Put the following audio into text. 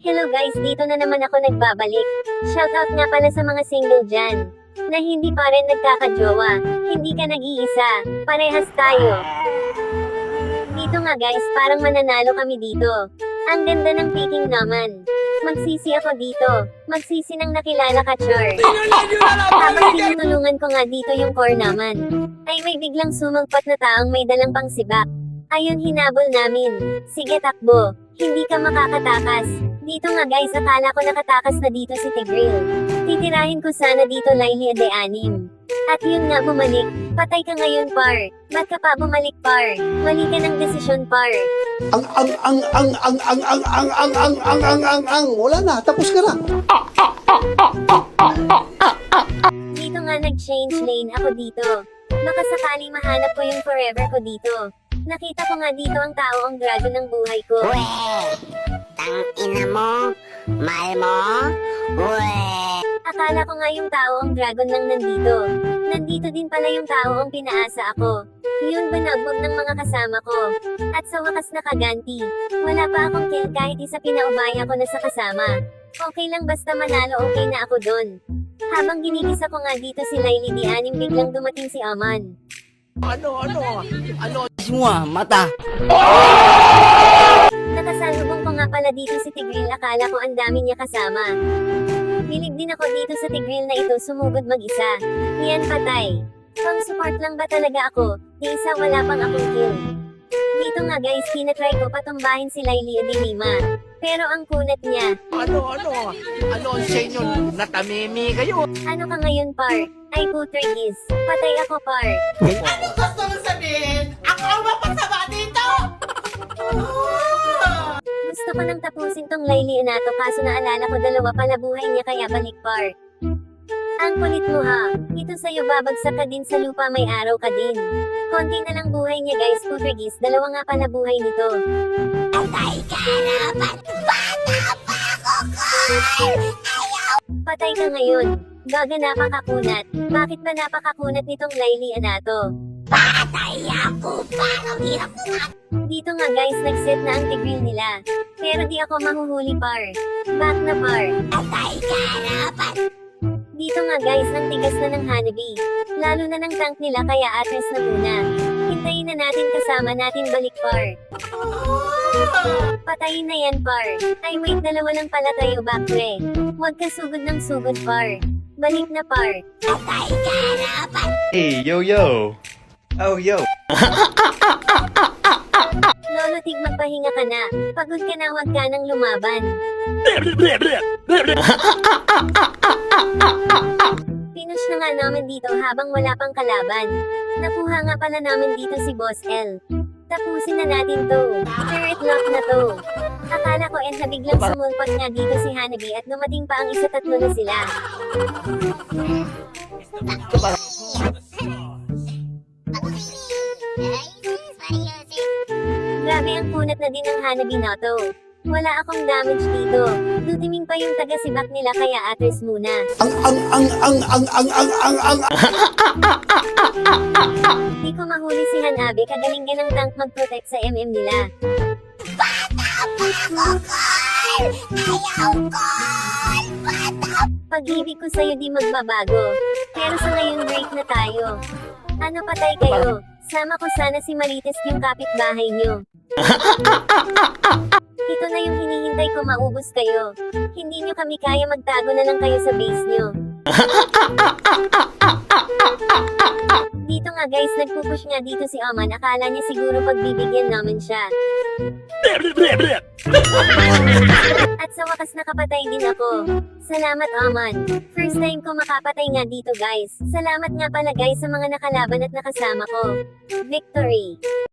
Hello guys, dito na naman ako nagbabalik. Shoutout nga pala sa mga single dyan, na hindi pa rin nagkakajowa. Hindi ka nag-iisa, parehas tayo. Dito nga guys, parang mananalo kami dito. Ang ganda ng picking naman. Magsisi ako dito. Magsisi nang nakilala ka, Char. Habang tinutulungan ko nga dito yung core naman, ay may biglang sumagpat na taong may dalang pangsibak. Ayun, hinabol namin. Sige, takbo. Hindi ka makakatakas. Dito nga guys, akala ko nakatakas na dito si Tigril. Titirahin ko sana dito Laili de Anim. At yun nga, bumalik. Patay ka ngayon, par. Ba't ka pa bumalik, par? Mali ka ng desisyon, par. Wala na, tapos ka na. Dito nga nag-change lane ako dito. Baka sakaling mahanap ko yung forever ko dito. Nakita ko nga dito ang tao ang dragon ng buhay ko. Tang ina mo, mahal mo, Akala ko nga yung tao ang dragon lang nandito. Nandito din pala yung tao ang pinaasa ako. Yun banagbog ng mga kasama ko. At sa wakas nakaganti. Wala pa akong kill kahit isa pinaubaya ko na sa kasama. Okay lang basta manalo, okay na ako dun. Habang ginigisa ko nga dito si Laili di Anim, biglang dumating si Aman. Semua mata. Nakasalubong ko nga pala dito si Tigril, akala ko ang dami niya kasama. Bilib din ako dito sa Tigril na ito, sumugod mag-isa. Yan, patay. Pang support lang ba talaga ako? Di isa, wala pang akong kill. Dito nga guys, tinatry ko patumbahin si Laili de Lima. Pero ang kunat niya. Ano sa inyo? Natamimi kayo. Ano ka ngayon, par? Ay putrigis. Patay ako, par. Ano gusto mo sabihin? Ako ang mapasama dito! Gusto ko nang tapusin tong Laili Anato, kaso naalala ko dalawa pala buhay niya, kaya balik, par. Ang kulit mo ha. Ito sa'yo, babagsak ka din sa lupa, may araw ka din. Konti na lang buhay niya guys, putrigis. Dalawa nga pala buhay nito. patay ka na, bata pa ako, Patay ka ngayon. Gaga, napakakunat. Bakit ba napakakunat nitong Laili Anato? patay ako, parang hirap na. Dito nga guys, nag-set na ang Tigril nila. Pero di ako mahuhuli, par. Back na, par. Patay ka na, Dito nga guys, ang tigas na ng Hanabi. Lalo na ng tank nila, kaya atras na muna. Hintayin na natin, kasama natin balik, par. Patayin na yan, par. Ay wait, dalawa lang pala tayo, bakre. Huwag ka sugod ng sugod, par. Balik na, par. patay ka na, Hey, yo. Oh, yo. Lolo Tig, magpahinga ka na. Pagod ka na, huwag ka nang lumaban. Pinush na nga namin dito habang wala pang kalaban. Nakuha nga pala namin dito si Boss L. Tapusin na natin to. Turret lock na to. Akala ko na biglang sumulpot nga dito si Hanabi at dumating pa ang isa, tatlo na sila. Grabe, ang kunat na din ng Hanabi na to. Wala akong damage dito. Dutiming pa yung taga-sibak nila, kaya atras muna. Di ko mahuli si Hanabi, kagaling ng tank mag-protect sa MM nila. Pag-ibig ko sa'yo di magbabago. Pero sa ngayon break na tayo. Ano, patay kayo? Sama ko sana si Marites, yung kapitbahay nyo. Ito na yung hinihintay ko, maubos kayo. Hindi nyo kami kaya, magtago na lang kayo sa base nyo. Dito nga guys, nagpupush nga dito si Aman, akala niya siguro pagbibigyan namin siya. At sa wakas nakapatay din ako. Salamat, Aman. First time ko makapatay nga dito guys. Salamat nga pala guys sa mga nakalaban at nakasama ko. Victory!